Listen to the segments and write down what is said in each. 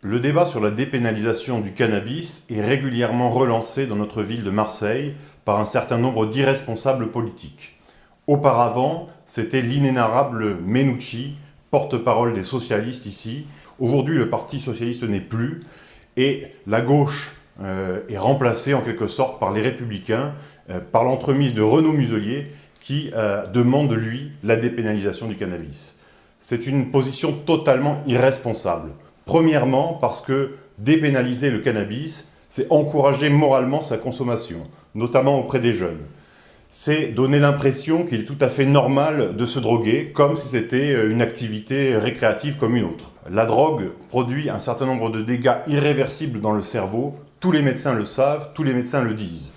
Le débat sur la dépénalisation du cannabis est régulièrement relancé dans notre ville de Marseille par un certain nombre d'irresponsables politiques. Auparavant, c'était l'inénarrable Menucci, porte-parole des socialistes ici. Aujourd'hui, le Parti socialiste n'est plus et la gauche est remplacée en quelque sorte par les Républicains, par l'entremise de Renaud Muselier qui demande, lui, la dépénalisation du cannabis. C'est une position totalement irresponsable. Premièrement, parce que dépénaliser le cannabis, c'est encourager moralement sa consommation, notamment auprès des jeunes. C'est donner l'impression qu'il est tout à fait normal de se droguer, comme si c'était une activité récréative comme une autre. La drogue produit un certain nombre de dégâts irréversibles dans le cerveau. Tous les médecins le savent, tous les médecins le disent.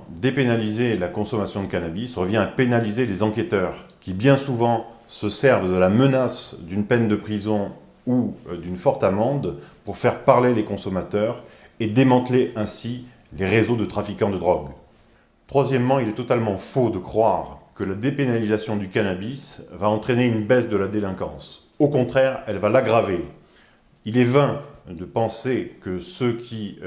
Dépénaliser la consommation de cannabis revient à pénaliser les enquêteurs, qui bien souvent se servent de la menace d'une peine de prison ou d'une forte amende pour faire parler les consommateurs et démanteler ainsi les réseaux de trafiquants de drogue. Troisièmement, il est totalement faux de croire que la dépénalisation du cannabis va entraîner une baisse de la délinquance. Au contraire, elle va l'aggraver. Il est vain de penser que ceux qui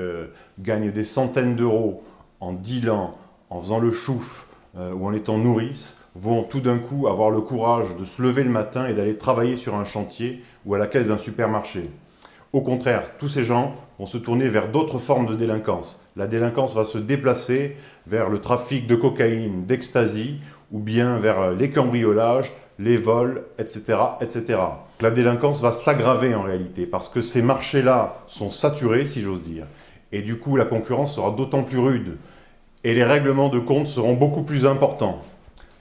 gagnent des centaines d'euros en dealant, en faisant le chouf ou en étant nourrices, vont tout d'un coup avoir le courage de se lever le matin et d'aller travailler sur un chantier ou à la caisse d'un supermarché. Au contraire, tous ces gens vont se tourner vers d'autres formes de délinquance. La délinquance va se déplacer vers le trafic de cocaïne, d'ecstasy, ou bien vers les cambriolages, les vols, etc., etc. La délinquance va s'aggraver en réalité, parce que ces marchés-là sont saturés, si j'ose dire. Et du coup, la concurrence sera d'autant plus rude. Et les règlements de compte seront beaucoup plus importants.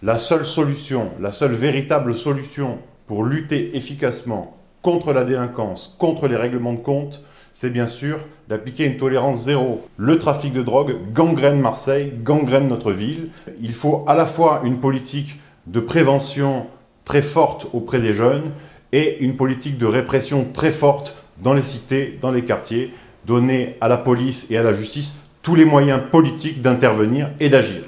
La seule solution, la seule véritable solution pour lutter efficacement contre la délinquance, contre les règlements de compte, c'est bien sûr d'appliquer une tolérance zéro. Le trafic de drogue gangrène Marseille, gangrène notre ville. Il faut à la fois une politique de prévention très forte auprès des jeunes et une politique de répression très forte dans les cités, dans les quartiers, donner à la police et à la justice tous les moyens politiques d'intervenir et d'agir.